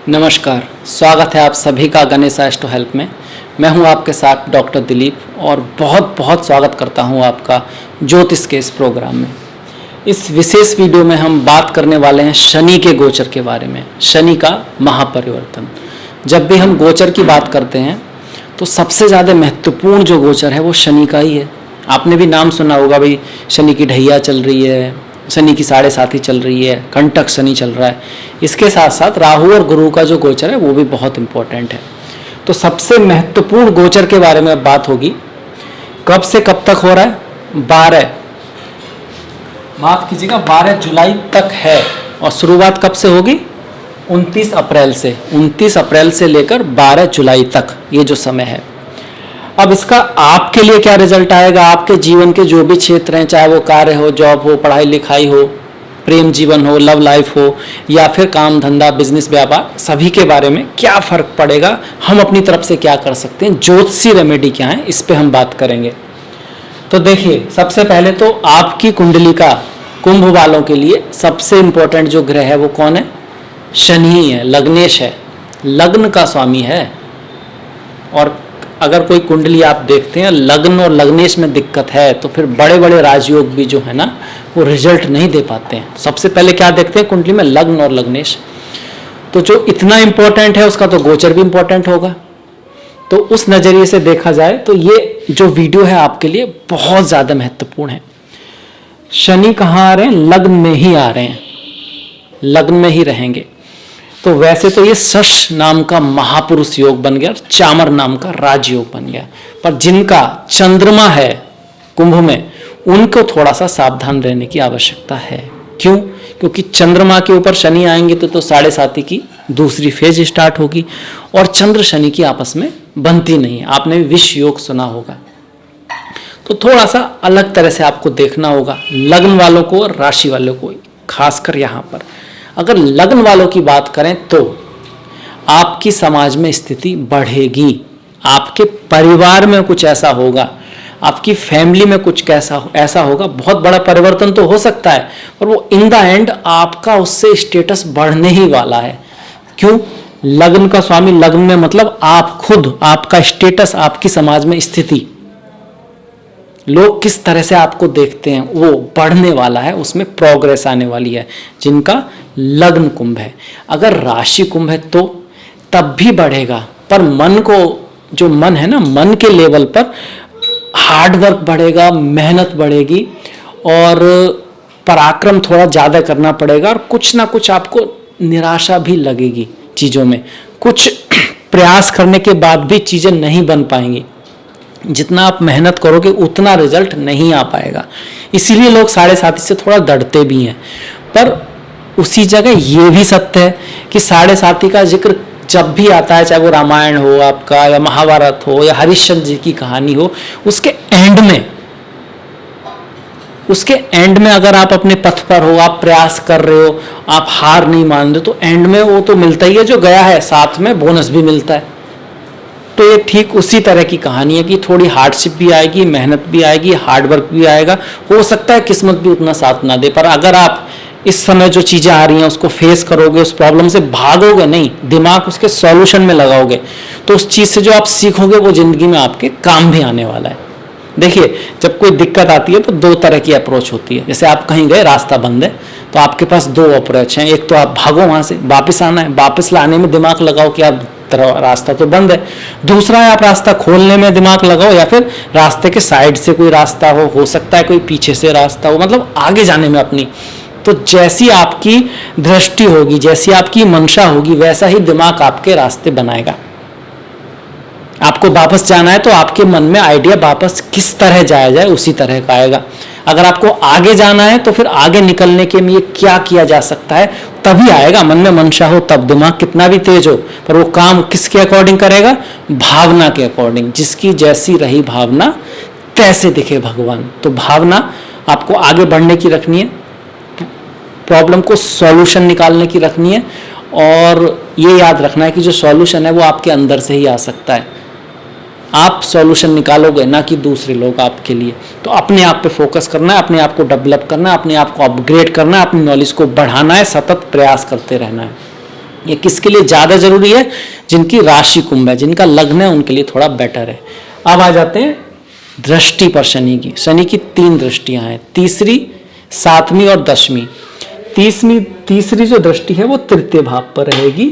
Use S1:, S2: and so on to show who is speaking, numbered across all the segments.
S1: नमस्कार, स्वागत है आप सभी का गणेश एस्ट्रो हेल्प में। मैं हूं आपके साथ डॉक्टर दिलीप और बहुत बहुत स्वागत करता हूं आपका ज्योतिष के इस प्रोग्राम में। इस विशेष वीडियो में हम बात करने वाले हैं शनि के गोचर के बारे में, शनि का महापरिवर्तन। जब भी हम गोचर की बात करते हैं तो सबसे ज़्यादा महत्वपूर्ण जो गोचर है वो शनि का ही है। आपने भी नाम सुना होगा, भाई शनि की ढैया चल रही है, शनि की 7.5 चल रही है, कंटक शनि चल रहा है। इसके साथ साथ राहु और गुरु का जो गोचर है वो भी बहुत इंपॉर्टेंट है। तो सबसे महत्वपूर्ण गोचर के बारे में बात होगी। कब से कब तक हो रहा है? 12 जुलाई तक है। और शुरुआत कब से होगी? 29 अप्रैल से। 29 अप्रैल से लेकर 12 जुलाई तक ये जो समय है। अब इसका आपके लिए क्या रिजल्ट आएगा? आपके जीवन के जो भी क्षेत्र हैं, चाहे वो कार्य हो, जॉब हो, पढ़ाई लिखाई हो, प्रेम जीवन हो, लव लाइफ हो, या फिर काम धंधा, बिजनेस, व्यापार, सभी के बारे में क्या फर्क पड़ेगा, हम अपनी तरफ से क्या कर सकते हैं, ज्योतिषी रेमेडी क्या है, इस पे हम बात करेंगे। तो देखिए, सबसे पहले तो आपकी कुंडली का कुंभ वालों के लिए सबसे इंपॉर्टेंट जो ग्रह है वो कौन है? शनि ही है, लग्नेश है, लग्न का स्वामी है। और अगर कोई कुंडली आप देखते हैं लग्न और लग्नेश में दिक्कत है तो फिर बड़े बड़े राजयोग भी जो है ना वो रिजल्ट नहीं दे पाते हैं। सबसे पहले क्या देखते हैं कुंडली में? लग्न और लग्नेश। तो जो इतना इंपॉर्टेंट है उसका तो गोचर भी इंपॉर्टेंट होगा। तो उस नजरिए से देखा जाए तो ये जो वीडियो है आपके लिए बहुत ज्यादा महत्वपूर्ण है। शनि कहाँ आ रहे हैं? लग्न में ही आ रहे हैं, लग्न में ही रहेंगे। तो वैसे तो ये शश नाम का महापुरुष योग बन गया, चामर नाम का राजयोग बन गया, पर जिनका चंद्रमा है कुंभ में उनको थोड़ा सा सावधान रहने की आवश्यकता है। क्यों? क्योंकि चंद्रमा के ऊपर शनि आएंगे तो 7.5 की दूसरी फेज स्टार्ट होगी और चंद्र शनि की आपस में बनती नहीं है। आपने भी विष योग सुना होगा। तो थोड़ा सा अलग तरह से आपको देखना होगा लग्न वालों को और राशि वालों को, खासकर यहाँ पर। अगर लग्न वालों की बात करें तो आपकी समाज में स्थिति बढ़ेगी, आपके परिवार में कुछ ऐसा होगा, आपकी फैमिली में कुछ ऐसा होगा, बहुत बड़ा परिवर्तन तो हो सकता है, पर वो इन द एंड आपका उससे स्टेटस बढ़ने ही वाला है। क्यों? लग्न का स्वामी लग्न में मतलब आप खुद, आपका स्टेटस, आपकी समाज में स्थिति, लोग किस तरह से आपको देखते हैं वो बढ़ने वाला है, उसमें प्रोग्रेस आने वाली है जिनका लग्न कुंभ है। अगर राशि कुंभ है तो तब भी बढ़ेगा, पर मन को, जो मन है ना, मन के लेवल पर हार्ड वर्क बढ़ेगा, मेहनत बढ़ेगी और पराक्रम थोड़ा ज़्यादा करना पड़ेगा और कुछ ना कुछ आपको निराशा भी लगेगी चीज़ों में। कुछ प्रयास करने के बाद भी चीज़ें नहीं बन पाएंगी, जितना आप मेहनत करोगे उतना रिजल्ट नहीं आ पाएगा। इसीलिए लोग 7.5 से थोड़ा डरते भी हैं। पर उसी जगह ये भी सत्य है कि 7.5 का जिक्र जब भी आता है, चाहे वो रामायण हो आपका या महाभारत हो या हरिश्चंद्र जी की कहानी हो, उसके एंड में अगर आप अपने पथ पर हो, आप प्रयास कर रहे हो, आप हार नहीं मान रहे, तो एंड में वो तो मिलता ही है जो गया है, साथ में बोनस भी मिलता है। तो ये ठीक उसी तरह की कहानी है कि थोड़ी हार्डशिप भी आएगी, मेहनत भी आएगी, हार्डवर्क भी आएगा, हो सकता है किस्मत भी उतना साथ ना दे, पर अगर आप इस समय जो चीज़ें आ रही हैं उसको फेस करोगे, उस प्रॉब्लम से भागोगे नहीं, दिमाग उसके सॉल्यूशन में लगाओगे, तो उस चीज़ से जो आप सीखोगे वो जिंदगी में आपके काम भी आने वाला है। देखिए, जब कोई दिक्कत आती है तो 2 तरह की अप्रोच होती है। जैसे आप कहीं गए, रास्ता बंद है, तो आपके पास 2 अप्रोच हैं। एक तो आप भागो वहाँ से, वापस आना है, वापस लाने में दिमाग लगाओ कि आप रास्ता तो बंद है। दूसरा है आप रास्ता खोलने में दिमाग लगाओ, या फिर रास्ते के साइड से कोई रास्ता हो सकता है कोई पीछे से रास्ता हो, मतलब आगे जाने में अपनी। तो जैसी आपकी दृष्टि होगी, जैसी आपकी मंशा होगी, वैसा ही दिमाग आपके रास्ते बनाएगा। आपको वापस जाना है तो आपके मन में आइडिया वापस किस तरह जाया जाए उसी तरह का आएगा। अगर आपको आगे जाना है तो फिर आगे निकलने के लिए क्या किया जा सकता है तभी आएगा। मन में मंशा हो तब, दिमाग कितना भी तेज हो, पर वो काम किसके अकॉर्डिंग करेगा? भावना के अकॉर्डिंग। जिसकी जैसी रही भावना तैसे दिखे भगवान। तो भावना आपको आगे बढ़ने की रखनी है, प्रॉब्लम को सॉल्यूशन निकालने की रखनी है, और ये याद रखना है कि जो सॉल्यूशन है वो आपके अंदर से ही आ सकता है। आप सॉल्यूशन निकालोगे, ना कि दूसरे लोग आपके लिए। तो अपने आप पे फोकस करना है, अपने आप को डेवलप करना है, अपने आप को अपग्रेड करना है, अपनी नॉलेज को बढ़ाना है, सतत प्रयास करते रहना है। ये किसके लिए ज़्यादा जरूरी है? जिनकी राशि कुंभ है, जिनका लग्न है, उनके लिए थोड़ा बेटर है। अब आ जाते हैं दृष्टि पर शनि की। शनि की 3 दृष्टियां हैं, तीसरी, 7वीं और 10वीं। तीसरी जो दृष्टि है वो तृतीय भाव पर रहेगी।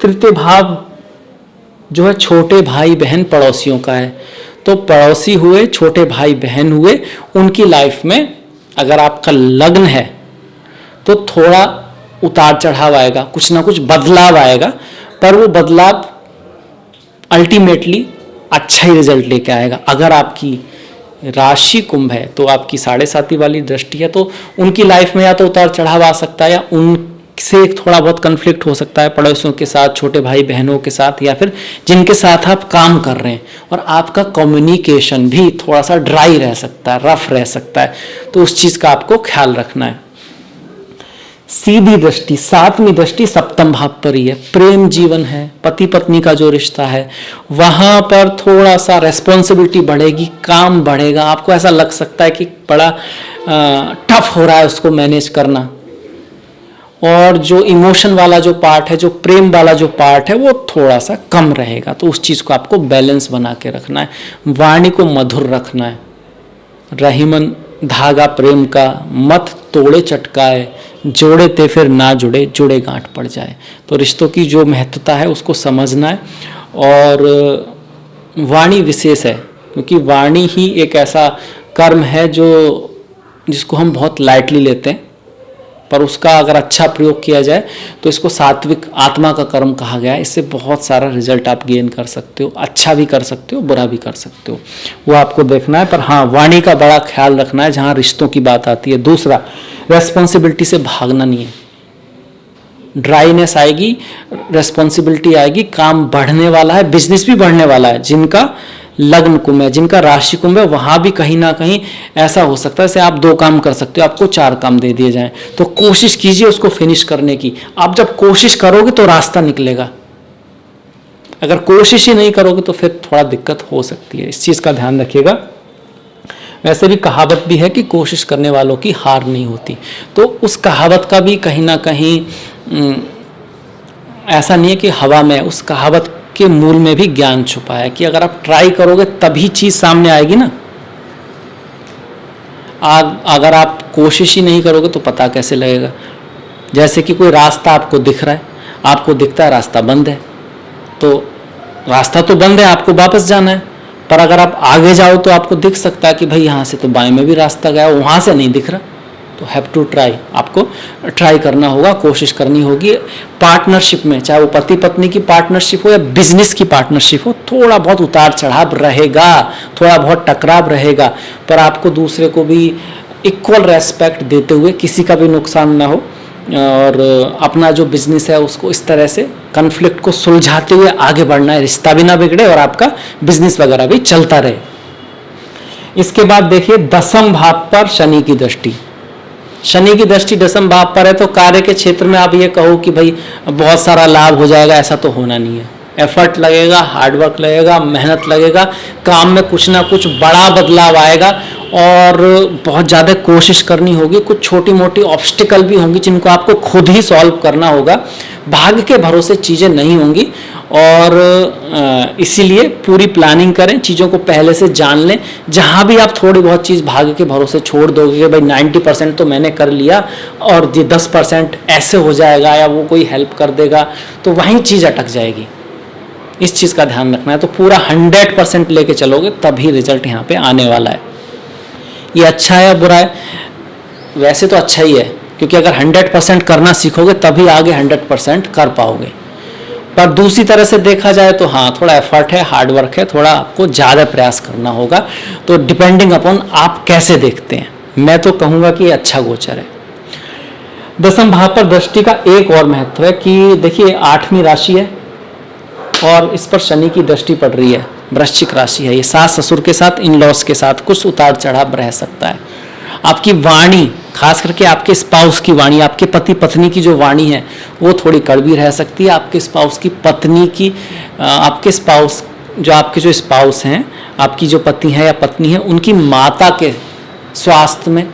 S1: तृतीय भाव जो है छोटे भाई बहन पड़ोसियों का है। तो पड़ोसी हुए, छोटे भाई बहन हुए, उनकी लाइफ में अगर आपका लग्न है तो थोड़ा उतार चढ़ाव आएगा, कुछ ना कुछ बदलाव आएगा, पर वो बदलाव अल्टीमेटली अच्छा ही रिजल्ट लेके आएगा। अगर आपकी राशि कुंभ है तो आपकी 7.5 वाली दृष्टि है, तो उनकी लाइफ में या तो उतार चढ़ाव आ सकता है, या उनसे थोड़ा बहुत कन्फ्लिक्ट हो सकता है, पड़ोसियों के साथ, छोटे भाई बहनों के साथ, या फिर जिनके साथ आप काम कर रहे हैं। और आपका कम्युनिकेशन भी थोड़ा सा ड्राई रह सकता है, रफ रह सकता है, तो उस चीज़ का आपको ख्याल रखना है। सीधी दृष्टि, 7वीं दृष्टि सप्तम भाव पर ही है। प्रेम जीवन है, पति पत्नी का जो रिश्ता है, वहां पर थोड़ा सा रेस्पॉन्सिबिलिटी बढ़ेगी, काम बढ़ेगा। आपको ऐसा लग सकता है कि बड़ा टफ हो रहा है उसको मैनेज करना, और जो इमोशन वाला जो पार्ट है, जो प्रेम वाला जो पार्ट है, वो थोड़ा सा कम रहेगा। तो उस चीज़ को आपको बैलेंस बना के रखना है। वाणी को मधुर रखना है। रहीमन धागा प्रेम का, मत तोड़े चटकाए, जोड़े ते फिर ना जुड़े, जुड़े गांठ पड़ जाए। तो रिश्तों की जो महत्वता है उसको समझना है। और वाणी विशेष है, क्योंकि वाणी ही एक ऐसा कर्म है जिसको हम बहुत लाइटली लेते हैं, पर उसका अगर अच्छा प्रयोग किया जाए तो इसको सात्विक आत्मा का कर्म कहा गया है। इससे बहुत सारा रिजल्ट आप गेन कर सकते हो, अच्छा भी कर सकते हो, बुरा भी कर सकते हो, वो आपको देखना है। पर हाँ, वाणी का बड़ा ख्याल रखना है जहाँ रिश्तों की बात आती है। दूसरा, रेस्पॉन्सिबिलिटी से भागना नहीं है। ड्राइनेस आएगी, रेस्पॉन्सिबिलिटी आएगी, काम बढ़ने वाला है, बिजनेस भी बढ़ने वाला है। जिनका लग्न कुंभ है, जिनका राशि कुंभ है, वहां भी कहीं ना कहीं ऐसा हो सकता है जैसे आप 2 काम कर सकते हो, आपको 4 काम दे दिए जाएं, तो कोशिश कीजिए उसको फिनिश करने की। आप जब कोशिश करोगे तो रास्ता निकलेगा, अगर कोशिश ही नहीं करोगे तो फिर थोड़ा दिक्कत हो सकती है। इस चीज का ध्यान रखिएगा। वैसे भी कहावत भी है कि कोशिश करने वालों की हार नहीं होती, तो उस कहावत का भी कहीं ना कहीं ऐसा नहीं है कि हवा में, उस कहावत के मूल में भी ज्ञान छुपा है कि अगर आप ट्राई करोगे तभी चीज सामने आएगी ना। अगर आप कोशिश ही नहीं करोगे तो पता कैसे लगेगा? जैसे कि कोई रास्ता आपको दिख रहा है, आपको दिखता है रास्ता बंद है, तो रास्ता तो बंद है, आपको वापस जाना है। पर अगर आप आगे जाओ तो आपको दिख सकता है कि भाई यहाँ से तो बाएं में भी रास्ता गया, वहाँ से नहीं दिख रहा। तो हैव टू ट्राई, आपको ट्राई करना होगा, कोशिश करनी होगी। पार्टनरशिप में, चाहे वो पति पत्नी की पार्टनरशिप हो या बिजनेस की पार्टनरशिप हो, थोड़ा बहुत उतार चढ़ाव रहेगा, थोड़ा बहुत टकराव रहेगा, पर आपको दूसरे को भी इक्वल रेस्पेक्ट देते हुए किसी का भी नुकसान ना हो, और अपना जो बिजनेस है उसको इस तरह से कन्फ्लिक्ट को सुलझाते हुए आगे बढ़ना है, रिश्ता भी ना बिगड़े और आपका बिजनेस वगैरह भी चलता रहे। इसके बाद देखिए 10वें भाव पर शनि की दृष्टि। शनि की दृष्टि 10वें भाव पर है, तो कार्य के क्षेत्र में आप ये कहो कि भाई बहुत सारा लाभ हो जाएगा, ऐसा तो होना नहीं है। एफर्ट लगेगा, हार्डवर्क लगेगा, मेहनत लगेगा, काम में कुछ ना कुछ बड़ा बदलाव आएगा, और बहुत ज़्यादा कोशिश करनी होगी। कुछ छोटी मोटी ऑब्स्टिकल भी होंगी जिनको आपको खुद ही सॉल्व करना होगा। भाग्य के भरोसे चीज़ें नहीं होंगी, और इसीलिए पूरी प्लानिंग करें, चीज़ों को पहले से जान लें। जहाँ भी आप थोड़ी बहुत चीज़ भाग्य के भरोसे छोड़ दोगे कि भाई 90% तो मैंने कर लिया और ये 10% ऐसे हो जाएगा या वो कोई हेल्प कर देगा, तो वहीं चीज़ अटक जाएगी। इस चीज़ का ध्यान रखना है। तो पूरा 100% लेके चलोगे तभी रिजल्ट यहाँ पे आने वाला है। ये अच्छा है या बुरा है? वैसे तो अच्छा ही है, क्योंकि अगर 100% करना सीखोगे तभी आगे 100% कर पाओगे। पर दूसरी तरह से देखा जाए तो हाँ, थोड़ा एफर्ट है, हार्डवर्क है, थोड़ा आपको ज़्यादा प्रयास करना होगा। तो डिपेंडिंग अपॉन आप कैसे देखते हैं, मैं तो कहूँगा कि अच्छा गोचर है। 10वें भाव पर दृष्टि का एक और महत्व है कि देखिए 8वीं राशि है और इस पर शनि की दृष्टि पड़ रही है। वृश्चिक राशि है, ये सास ससुर के साथ, इन लॉस के साथ कुछ उतार चढ़ाव रह सकता है। आपकी वाणी, खास करके आपके स्पाउस की वाणी, आपके पति पत्नी की जो वाणी है वो थोड़ी कड़वी रह सकती है। आपके स्पाउस की पत्नी की, आपके स्पाउस जो स्पाउस हैं, आपकी जो पति है या पत्नी है, उनकी माता के स्वास्थ्य में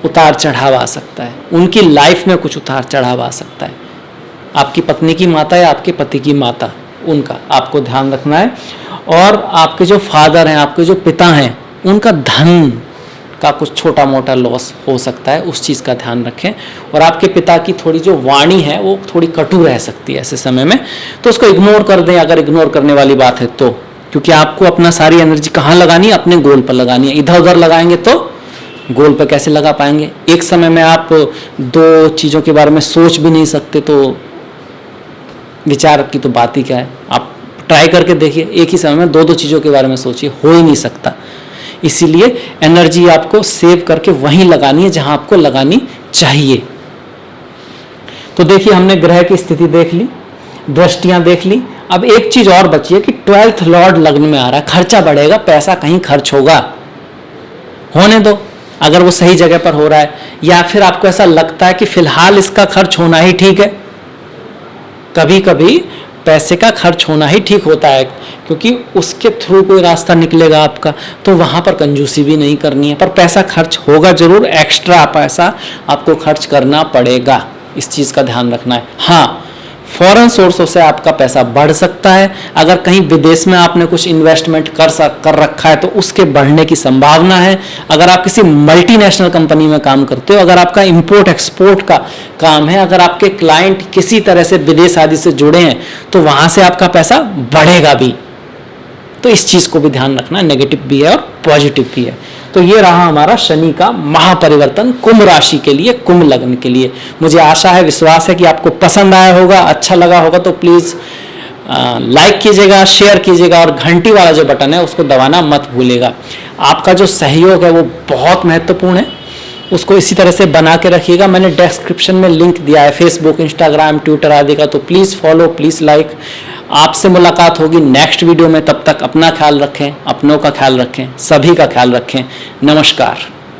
S1: उतार चढ़ाव आ सकता है, उनकी लाइफ में कुछ उतार चढ़ाव आ सकता है। आपकी पत्नी की माता या आपके पति की माता, उनका आपको ध्यान रखना है। और आपके जो फादर हैं, आपके जो पिता हैं, उनका धन का कुछ छोटा मोटा लॉस हो सकता है, उस चीज़ का ध्यान रखें। और आपके पिता की थोड़ी जो वाणी है वो थोड़ी कटु रह सकती है ऐसे समय में, तो उसको इग्नोर कर दें अगर इग्नोर करने वाली बात है तो, क्योंकि आपको अपना सारी एनर्जी कहाँ लगानी है, अपने गोल पर लगानी है। इधर उधर लगाएंगे तो गोल पर कैसे लगा पाएंगे। एक समय में आप दो चीज़ों के बारे में सोच भी नहीं सकते, तो विचार की तो बात ही क्या है। आप ट्राई करके देखिए, एक ही समय में दो चीज़ों के बारे में सोचिए, हो ही नहीं सकता। इसीलिए एनर्जी आपको सेव करके वहीं लगानी है जहां आपको लगानी चाहिए। तो देखिए, हमने ग्रह की स्थिति देख ली, दृष्टियां देख ली। अब एक चीज और बची है कि 12th लॉर्ड लग्न में आ रहा है, खर्चा बढ़ेगा, पैसा कहीं खर्च होगा, होने दो अगर वो सही जगह पर हो रहा है, या फिर आपको ऐसा लगता है कि फिलहाल इसका खर्च होना ही ठीक है। कभी कभी पैसे का खर्च होना ही ठीक होता है, क्योंकि उसके थ्रू कोई रास्ता निकलेगा आपका, तो वहाँ पर कंजूसी भी नहीं करनी है, पर पैसा खर्च होगा जरूर, एक्स्ट्रा पैसा आपको खर्च करना पड़ेगा, इस चीज़ का ध्यान रखना है। हाँ, फॉरेन सोर्सों से आपका पैसा बढ़ सकता है। अगर कहीं विदेश में आपने कुछ इन्वेस्टमेंट कर रखा है तो उसके बढ़ने की संभावना है। अगर आप किसी मल्टीनेशनल कंपनी में काम करते हो, अगर आपका इंपोर्ट एक्सपोर्ट का काम है, अगर आपके क्लाइंट किसी तरह से विदेश आदि से जुड़े हैं, तो वहां से आपका पैसा बढ़ेगा भी। तो इस चीज को भी ध्यान रखना, नेगेटिव भी है और पॉजिटिव भी है। तो ये रहा हमारा शनि का महापरिवर्तन कुंभ राशि के लिए, कुंभ लग्न के लिए। मुझे आशा है, विश्वास है कि आपको पसंद आया होगा, अच्छा लगा होगा। तो प्लीज़ लाइक कीजिएगा, शेयर कीजिएगा, और घंटी वाला जो बटन है उसको दबाना मत भूलिएगा। आपका जो सहयोग है वो बहुत महत्वपूर्ण है, उसको इसी तरह से बना के रखिएगा। मैंने डिस्क्रिप्शन में लिंक दिया है फेसबुक, इंस्टाग्राम, ट्विटर आदि का, तो प्लीज़ फॉलो, प्लीज़ लाइक। आपसे मुलाकात होगी नेक्स्ट वीडियो में, तब तक अपना ख्याल रखें, अपनों का ख्याल रखें, सभी का ख्याल रखें। नमस्कार।